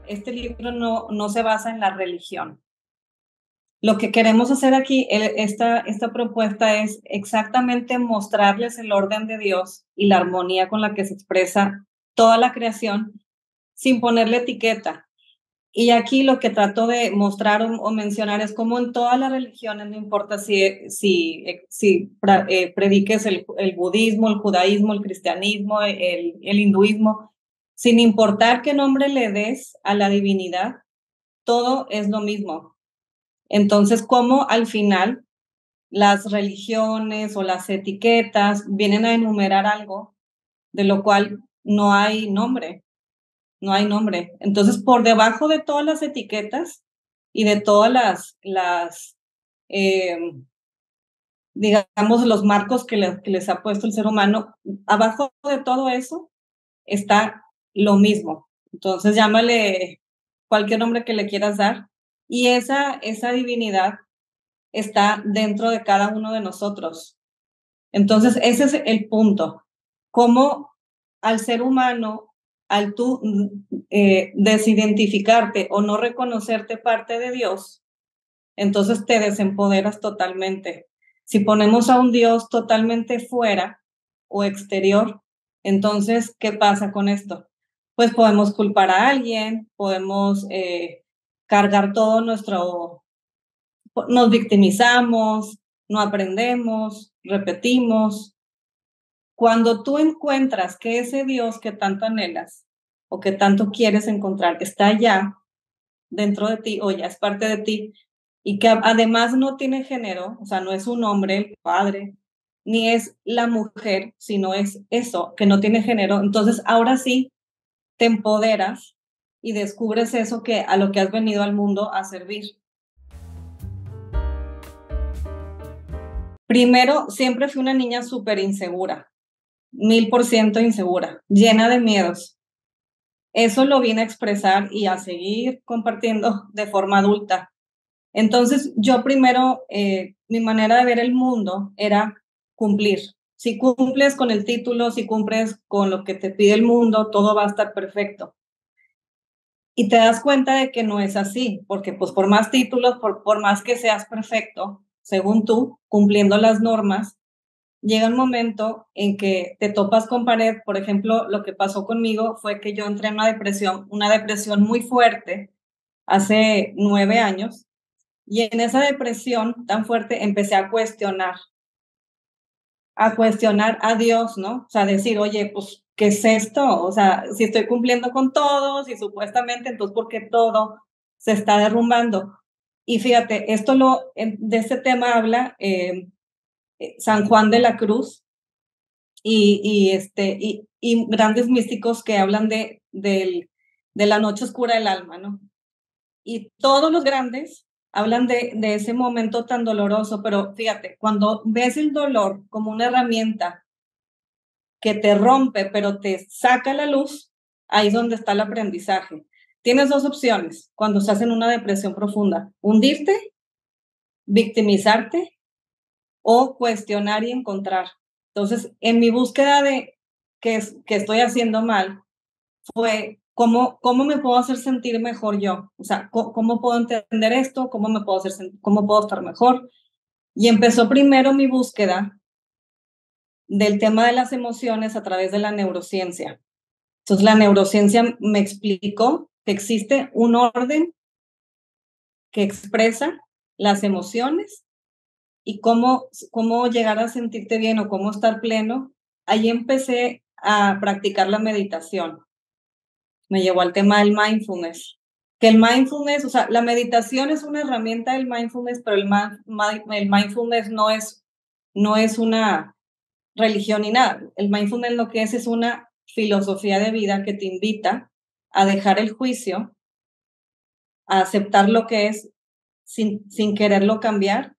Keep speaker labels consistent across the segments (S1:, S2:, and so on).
S1: este libro no se basa en la religión. Lo que queremos hacer aquí, esta propuesta es exactamente mostrarles el orden de Dios y la armonía con la que se expresa toda la creación sin ponerle etiqueta. Y aquí lo que trato de mostrar o mencionar es cómo en todas las religiones, no importa si prediques el budismo, el judaísmo, el cristianismo, el hinduismo, sin importar qué nombre le des a la divinidad, todo es lo mismo. Entonces, cómo al final las religiones o las etiquetas vienen a enumerar algo de lo cual no hay nombre. No hay nombre. Entonces, por debajo de todas las etiquetas y de todas eh, digamos, los marcos que les ha puesto el ser humano, abajo de todo eso está lo mismo. Entonces, llámale cualquier nombre que le quieras dar. Y esa divinidad está dentro de cada uno de nosotros. Entonces, ese es el punto. Cómo al ser humano, al tú desidentificarte o no reconocerte parte de Dios, entonces te desempoderas totalmente. Si ponemos a un Dios totalmente fuera o exterior, entonces, ¿qué pasa con esto? Pues podemos culpar a alguien, podemos cargar todo nos victimizamos, no aprendemos, repetimos. Cuando tú encuentras que ese Dios que tanto anhelas o que tanto quieres encontrar está ya dentro de ti o ya es parte de ti y que además no tiene género, o sea, no es un hombre, el padre, ni es la mujer, sino es eso, que no tiene género, entonces ahora sí te empoderas y descubres eso que a lo que has venido al mundo a servir. Primero, siempre fui una niña súper insegura, 1000% insegura, llena de miedos. Eso lo vine a expresar y a seguir compartiendo de forma adulta. Entonces, yo primero, mi manera de ver el mundo era cumplir. Si cumples con el título, si cumples con lo que te pide el mundo, todo va a estar perfecto. Y te das cuenta de que no es así, porque pues por más títulos, por más que seas perfecto, según tú, cumpliendo las normas, llega un momento en que te topas con pared. Por ejemplo, lo que pasó conmigo fue que yo entré en una depresión muy fuerte hace 9 años, y en esa depresión tan fuerte empecé a cuestionar a Dios, ¿no? O sea, decir, oye, pues, ¿qué es esto? O sea, si estoy cumpliendo con todos y supuestamente, entonces, ¿por qué todo se está derrumbando? Y fíjate, de este tema habla San Juan de la Cruz, y grandes místicos que hablan de la noche oscura del alma, ¿no? Y todos los grandes hablan de ese momento tan doloroso, pero fíjate, cuando ves el dolor como una herramienta que te rompe, pero te saca la luz, ahí es donde está el aprendizaje. Tienes dos opciones cuando estás en una depresión profunda: hundirte, victimizarte o cuestionar y encontrar. Entonces, en mi búsqueda de que estoy haciendo mal, fue cómo me puedo hacer sentir mejor yo. O sea, cómo puedo entender esto, cómo puedo estar mejor. Y empezó primero mi búsqueda del tema de las emociones a través de la neurociencia. Entonces, la neurociencia me explicó que existe un orden que expresa las emociones y cómo llegar a sentirte bien o cómo estar pleno. Ahí empecé a practicar la meditación. Me llevó al tema del mindfulness. Que el mindfulness, o sea, la meditación es una herramienta del mindfulness, pero el mindfulness no es una religión ni nada. El mindfulness lo que es una filosofía de vida que te invita a dejar el juicio, a aceptar lo que es sin quererlo cambiar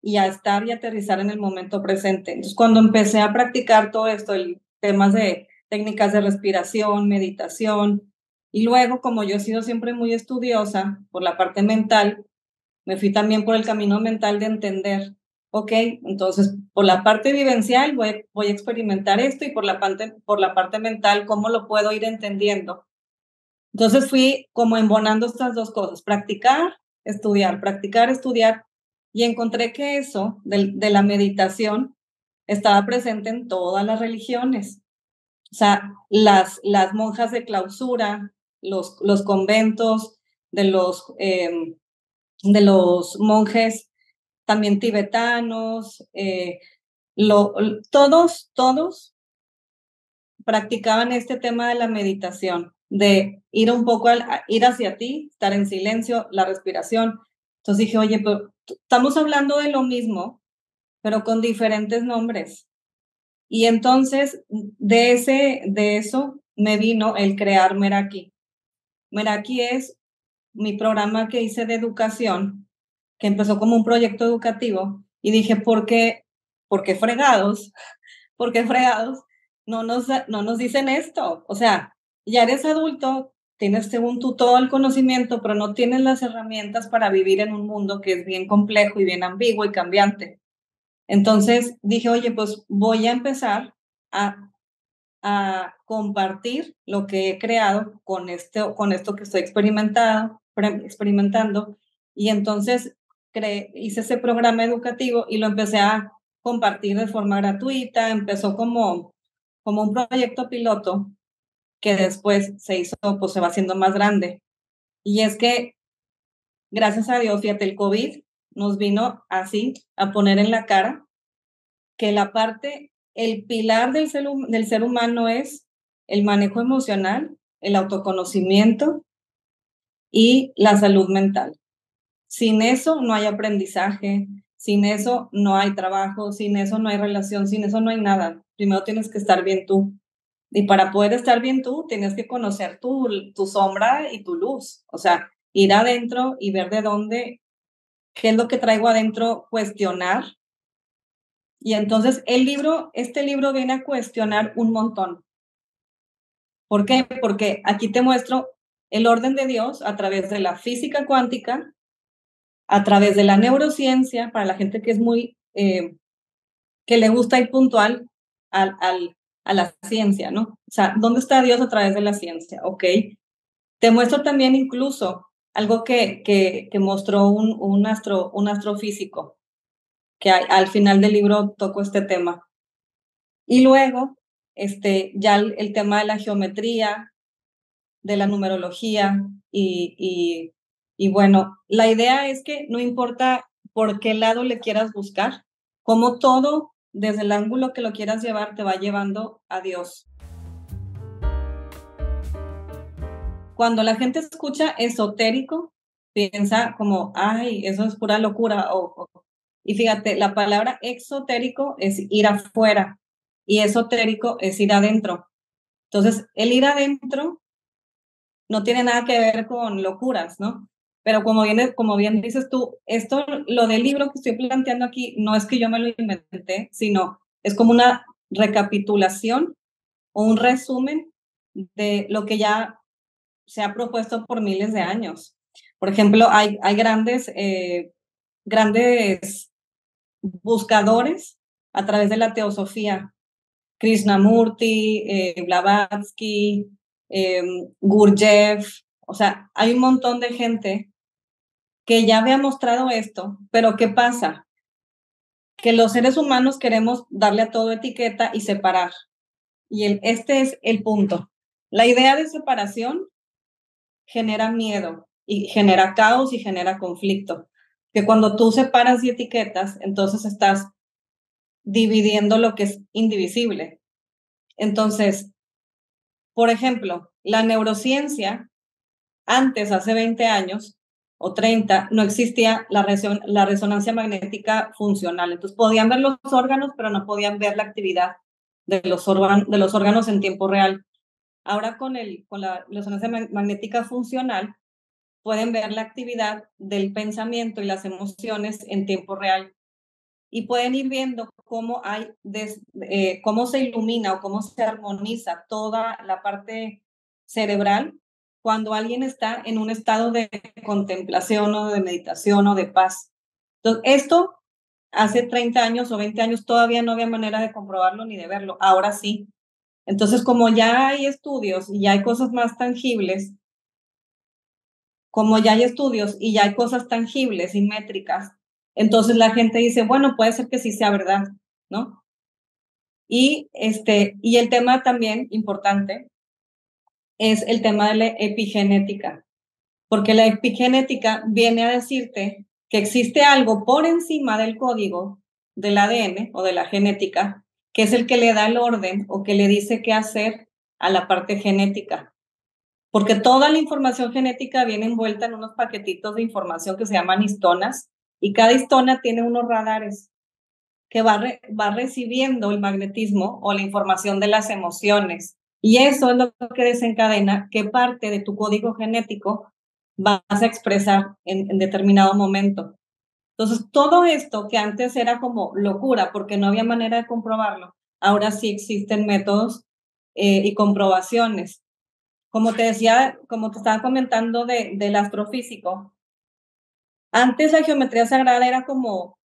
S1: y a estar y aterrizar en el momento presente. Entonces, cuando empecé a practicar todo esto, temas de técnicas de respiración, meditación, y luego, como yo he sido siempre muy estudiosa por la parte mental, me fui también por el camino mental de entender, ok, entonces por la parte vivencial voy a experimentar esto, y por la parte mental, ¿cómo lo puedo ir entendiendo? Entonces fui como embonando estas dos cosas, practicar, estudiar, y encontré que eso de la meditación estaba presente en todas las religiones. O sea, las monjas de clausura, los conventos de los monjes también tibetanos, todos practicaban este tema de la meditación, de ir un poco, ir hacia ti, estar en silencio, la respiración. Entonces dije, oye, pero estamos hablando de lo mismo, pero con diferentes nombres. Y entonces de eso me vino el crear Meraki. Meraki es mi programa que hice de educación, que empezó como un proyecto educativo, y dije, ¿por qué fregados? ¿Por qué fregados no nos dicen esto? O sea, ya eres adulto, tienes según tú todo el conocimiento, pero no tienes las herramientas para vivir en un mundo que es bien complejo y bien ambiguo y cambiante. Entonces dije, oye, pues voy a empezar a, compartir lo que he creado con esto que estoy experimentando. Y entonces hice ese programa educativo y lo empecé a compartir de forma gratuita. Empezó como un proyecto piloto que después pues se va haciendo más grande. Y es que, gracias a Dios, fíjate, el COVID nos vino así a poner en la cara que el pilar del ser humano es el manejo emocional, el autoconocimiento y la salud mental. Sin eso no hay aprendizaje, sin eso no hay trabajo, sin eso no hay relación, sin eso no hay nada. Primero tienes que estar bien tú. Y para poder estar bien tú, tienes que conocer tu sombra y tu luz. O sea, ir adentro y ver qué es lo que traigo adentro, cuestionar. Y entonces este libro viene a cuestionar un montón. ¿Por qué? Porque aquí te muestro el orden de Dios a través de la física cuántica, a través de la neurociencia, para la gente que es que le gusta ir puntual a la ciencia, ¿no? O sea, ¿dónde está Dios a través de la ciencia? Ok. Te muestro también incluso algo que mostró un astrofísico, que al final del libro toco este tema. Y luego, ya el tema de la geometría, de la numerología y bueno, la idea es que no importa por qué lado le quieras buscar, como todo, desde el ángulo que lo quieras llevar, te va llevando a Dios. Cuando la gente escucha esotérico, piensa como, ay, eso es pura locura. Y fíjate, la palabra exotérico es ir afuera y esotérico es ir adentro. Entonces, el ir adentro no tiene nada que ver con locuras, ¿no? Pero como bien dices tú, lo del libro que estoy planteando aquí, no es que yo me lo inventé, sino es como una recapitulación o un resumen de lo que ya se ha propuesto por miles de años. Por ejemplo, hay grandes buscadores a través de la teosofía. Krishnamurti, Blavatsky, Gurdjieff, o sea, hay un montón de gente que ya había mostrado esto, pero ¿qué pasa? Que los seres humanos queremos darle a todo etiqueta y separar. Y este es el punto. La idea de separación genera miedo y genera caos y genera conflicto. Que cuando tú separas y etiquetas, entonces estás dividiendo lo que es indivisible. Entonces, por ejemplo, la neurociencia, antes, hace 20 años o 30, no existía la resonancia magnética funcional. Entonces, podían ver los órganos, pero no podían ver la actividad de los órganos en tiempo real. Ahora con la resonancia magnética funcional, pueden ver la actividad del pensamiento y las emociones en tiempo real. Y pueden ir viendo cómo se ilumina o cómo se armoniza toda la parte cerebral cuando alguien está en un estado de contemplación o de meditación o de paz. Entonces, esto hace 30 años o 20 años todavía no había manera de comprobarlo ni de verlo. Ahora sí. Entonces, como ya hay estudios y ya hay cosas más tangibles, como ya hay estudios y ya hay cosas tangibles y métricas, entonces la gente dice, bueno, puede ser que sí sea verdad, ¿no? Y el tema también importante es el tema de la epigenética, porque la epigenética viene a decirte que existe algo por encima del código del ADN o de la genética, que es el que le da el orden o que le dice qué hacer a la parte genética. Porque toda la información genética viene envuelta en unos paquetitos de información que se llaman histonas, y cada histona tiene unos radares que va recibiendo el magnetismo o la información de las emociones. Y eso es lo que desencadena qué parte de tu código genético vas a expresar en determinado momento. Entonces, todo esto que antes era como locura porque no había manera de comprobarlo, ahora sí existen métodos y comprobaciones. Como te decía, como te estaba comentando del astrofísico, antes la geometría sagrada era como,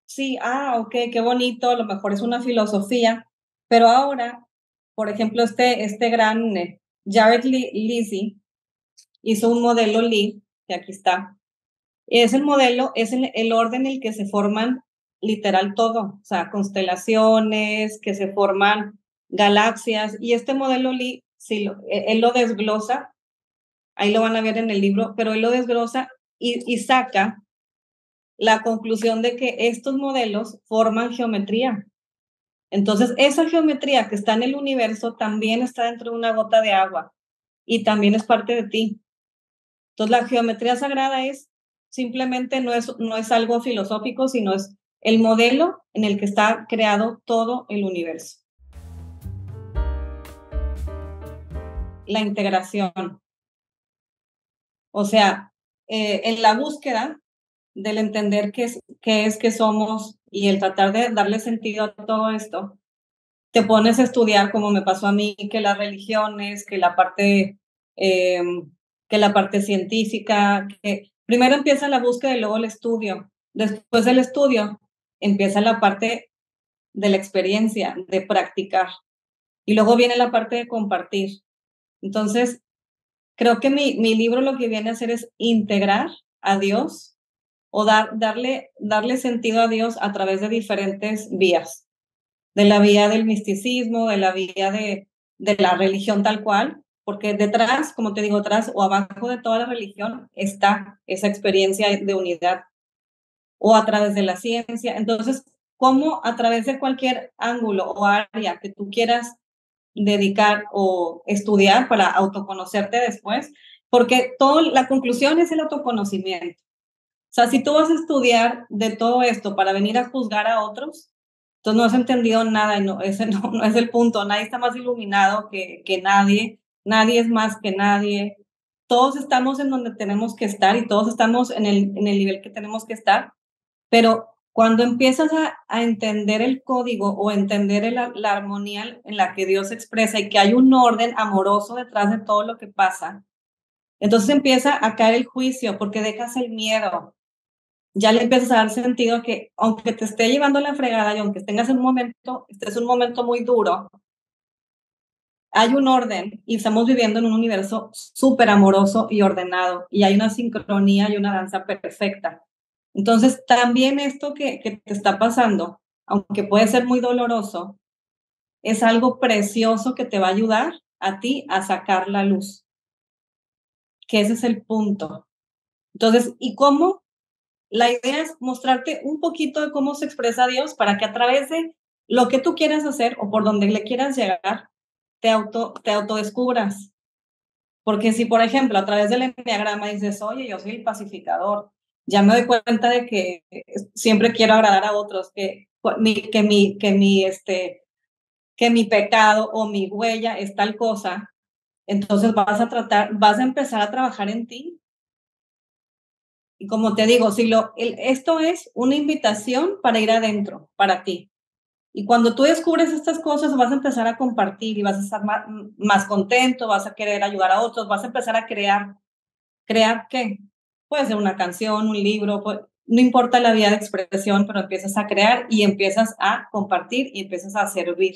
S1: sí, ok, qué bonito, a lo mejor es una filosofía, pero ahora, por ejemplo, este gran Jared Lisi hizo un modelo Lee, que aquí está. Es el modelo, es el orden en el que se forman literal todo, o sea, constelaciones, que se forman galaxias, y este modelo Lee, sí, él lo desglosa, ahí lo van a ver en el libro, pero él lo desglosa y saca la conclusión de que estos modelos forman geometría. Entonces, esa geometría que está en el universo también está dentro de una gota de agua y también es parte de ti. Entonces, la geometría sagrada es simplemente no es algo filosófico, sino es el modelo en el que está creado todo el universo. La integración. O sea, en la búsqueda del entender qué es que somos y el tratar de darle sentido a todo esto, te pones a estudiar, como me pasó a mí, que las religiones, eh, que la parte científica, que primero empieza la búsqueda y luego el estudio. Después del estudio empieza la parte de la experiencia, de practicar. Y luego viene la parte de compartir. Entonces, creo que mi libro lo que viene a hacer es integrar a Dios o darle sentido a Dios a través de diferentes vías, de la vía del misticismo, de la vía de la religión tal cual, porque detrás, como te digo, detrás o abajo de toda la religión está esa experiencia de unidad, o a través de la ciencia. Entonces, ¿cómo a través de cualquier ángulo o área que tú quieras dedicar o estudiar para autoconocerte después? Porque la conclusión es el autoconocimiento. O sea, si tú vas a estudiar de todo esto para venir a juzgar a otros, entonces no has entendido nada y ese no es el punto. Nadie está más iluminado que nadie, nadie es más que nadie. Todos estamos en donde tenemos que estar y todos estamos en el nivel que tenemos que estar, pero cuando empiezas a entender el código o entender la armonía en la que Dios expresa y que hay un orden amoroso detrás de todo lo que pasa, entonces empieza a caer el juicio porque dejas el miedo. Ya le empiezas a dar sentido a que aunque te esté llevando la fregada y aunque estés en un momento muy duro, hay un orden y estamos viviendo en un universo súper amoroso y ordenado y hay una sincronía y una danza perfecta. Entonces, también esto que te está pasando, aunque puede ser muy doloroso, es algo precioso que te va a ayudar a ti a sacar la luz, que ese es el punto. Entonces, ¿y cómo? La idea es mostrarte un poquito de cómo se expresa Dios para que a través de lo que tú quieras hacer o por donde le quieras llegar, te autodescubras. Porque si, por ejemplo, a través del enneagrama dices, oye, yo soy el pacificador, ya me doy cuenta de que siempre quiero agradar a otros, que mi pecado o mi huella es tal cosa, entonces vas a empezar a trabajar en ti. Y como te digo, esto es una invitación para ir adentro, para ti. Y cuando tú descubres estas cosas, vas a empezar a compartir y vas a estar más contento, vas a querer ayudar a otros, vas a empezar a crear. ¿Crear qué? Puede ser una canción, un libro, no importa la vía de expresión, pero empiezas a crear y empiezas a compartir y empiezas a servir.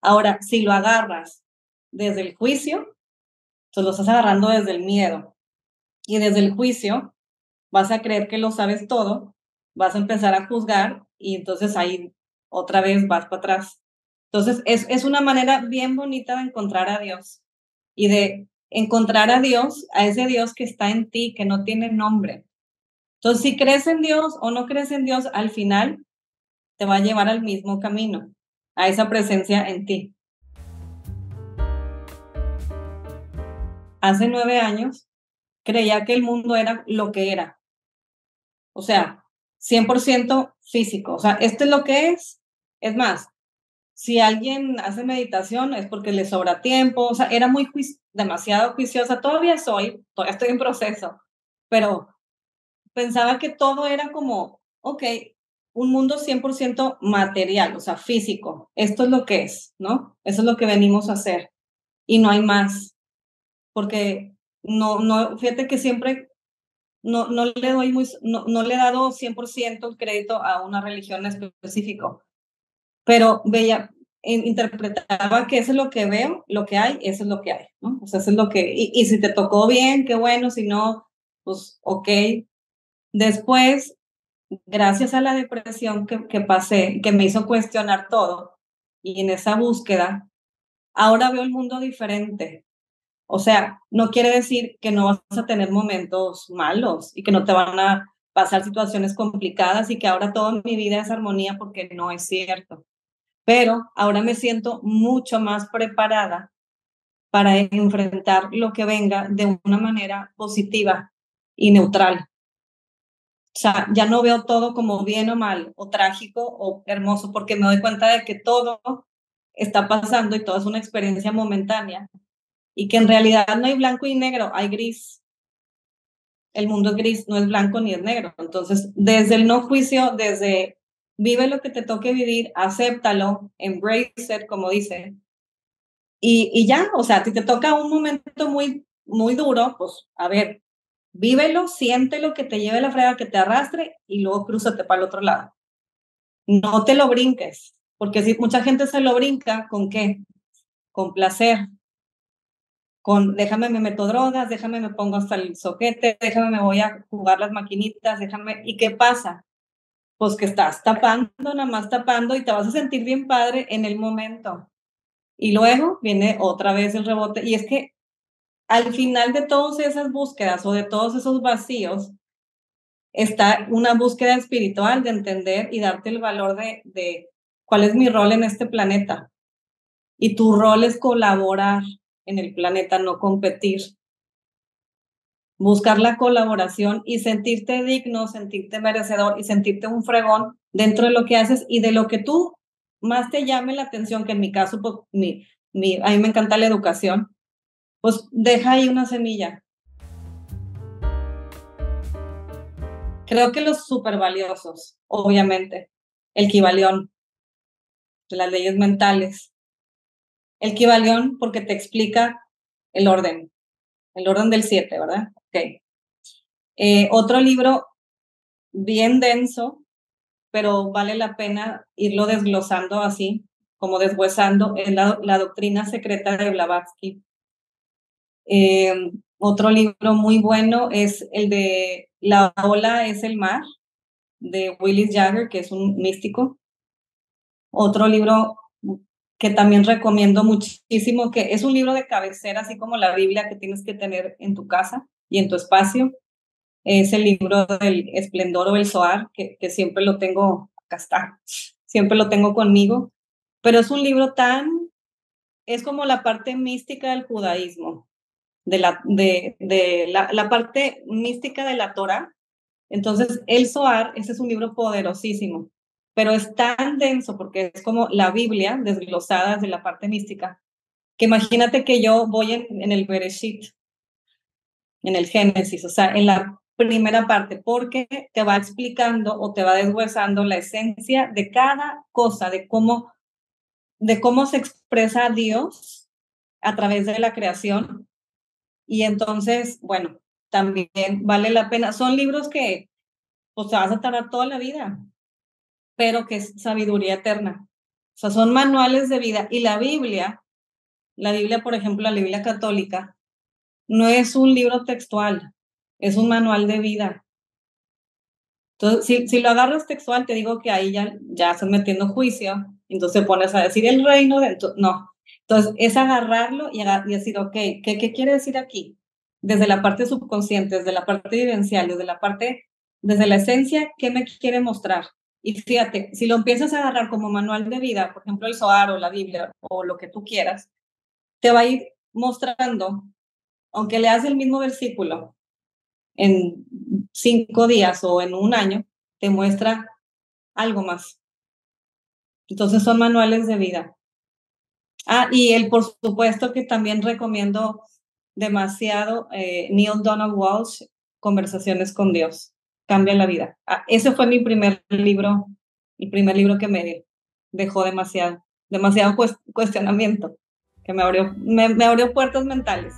S1: Ahora, si lo agarras desde el juicio, pues lo estás agarrando desde el miedo. Y desde el juicio vas a creer que lo sabes todo, vas a empezar a juzgar y entonces ahí otra vez vas para atrás. Entonces es una manera bien bonita de encontrar a Dios y de encontrar a Dios, a ese Dios que está en ti, que no tiene nombre. Entonces, si crees en Dios o no crees en Dios, al final te va a llevar al mismo camino, a esa presencia en ti. Hace 9 años creía que el mundo era lo que era. O sea, 100% físico. O sea, esto es lo que es. Es más, si alguien hace meditación es porque le sobra tiempo. O sea, era demasiado juiciosa. Todavía estoy en proceso, pero pensaba que todo era como, ok, un mundo 100% material, o sea, físico. Esto es lo que es, ¿no? Eso es lo que venimos a hacer. Y no hay más. Porque fíjate que siempre no le he dado 100% el crédito a una religión específico, pero interpretaba que eso es lo que veo, lo que hay, eso es lo que hay, ¿no? O sea, eso es lo que, y si te tocó bien, qué bueno, si no, pues ok. Después, gracias a la depresión que pasé, que me hizo cuestionar todo, y en esa búsqueda, ahora veo el mundo diferente. O sea, no quiere decir que no vas a tener momentos malos y que no te van a pasar situaciones complicadas y que ahora toda mi vida es armonía, porque no es cierto. Pero ahora me siento mucho más preparada para enfrentar lo que venga de una manera positiva y neutral. O sea, ya no veo todo como bien o mal, o trágico o hermoso, porque me doy cuenta de que todo está pasando y todo es una experiencia momentánea y que en realidad no hay blanco y negro, hay gris. El mundo es gris, no es blanco ni es negro. Entonces, desde el no juicio, desde vive lo que te toque vivir, acéptalo, embrace it, como dice, y ya, o sea, si te toca un momento muy, muy duro, pues a ver, vívelo, siéntelo, que te lleve la frega, que te arrastre y luego crúzate para el otro lado. No te lo brinques, porque si mucha gente se lo brinca, ¿con qué? Con placer, con déjame me meto drogas, déjame me pongo hasta el soquete, déjame me voy a jugar las maquinitas, déjame, ¿y qué pasa? Pues que estás tapando, nada más tapando, y te vas a sentir bien padre en el momento. Y luego viene otra vez el rebote, y es que al final de todas esas búsquedas o de todos esos vacíos está una búsqueda espiritual de entender y darte el valor de cuál es mi rol en este planeta. Y tu rol es colaborar en el planeta, no competir. Buscar la colaboración y sentirte digno, sentirte merecedor y sentirte un fregón dentro de lo que haces y de lo que tú más te llame la atención, que en mi caso, pues, a mí me encanta la educación, pues deja ahí una semilla. Creo que los súper valiosos, obviamente, el Kybalión, las leyes mentales. El Kybalión porque te explica el orden del 7, ¿verdad? Ok. Otro libro bien denso, pero vale la pena irlo desglosando así, como deshuesando, es la doctrina secreta de Blavatsky. Otro libro muy bueno es el de La ola es el mar, de Willis Jagger, que es un místico. Otro libro que también recomiendo muchísimo, que es un libro de cabecera, así como la Biblia, que tienes que tener en tu casa y en tu espacio, es el libro del Esplendor o el Zohar, que siempre lo tengo, acá está, siempre lo tengo conmigo, pero es un libro es como la parte mística del judaísmo, de la parte mística de la Torah. Entonces, el Zohar, ese es un libro poderosísimo, pero es tan denso porque es como la Biblia desglosada desde la parte mística, que imagínate que yo voy en el Bereshit, en el Génesis, o sea, en la primera parte, porque te va explicando o te va deshuesando la esencia de cada cosa, de cómo se expresa Dios a través de la creación. Y entonces, bueno, también vale la pena. Son libros que pues te vas a tardar toda la vida, pero que es sabiduría eterna. O sea, son manuales de vida. Y la Biblia, por ejemplo, la Biblia católica, no es un libro textual, es un manual de vida. Entonces, si lo agarras textual, te digo que ahí ya estás metiendo juicio, entonces pones a decir el reino de... No, entonces es agarrarlo y decir, ok, ¿qué quiere decir aquí? Desde la parte subconsciente, desde la parte vivencial, desde la esencia, ¿qué me quiere mostrar? Y fíjate, si lo empiezas a agarrar como manual de vida, por ejemplo, el Zohar o la Biblia o lo que tú quieras, te va a ir mostrando, aunque leas el mismo versículo en 5 días o en un año, te muestra algo más. Entonces son manuales de vida. Y por supuesto que también recomiendo demasiado Neale Donald Walsch, Conversaciones con Dios. Cambia la vida. Ese fue mi primer libro, el primer libro que me dejó demasiado cuestionamiento, que me abrió puertas mentales.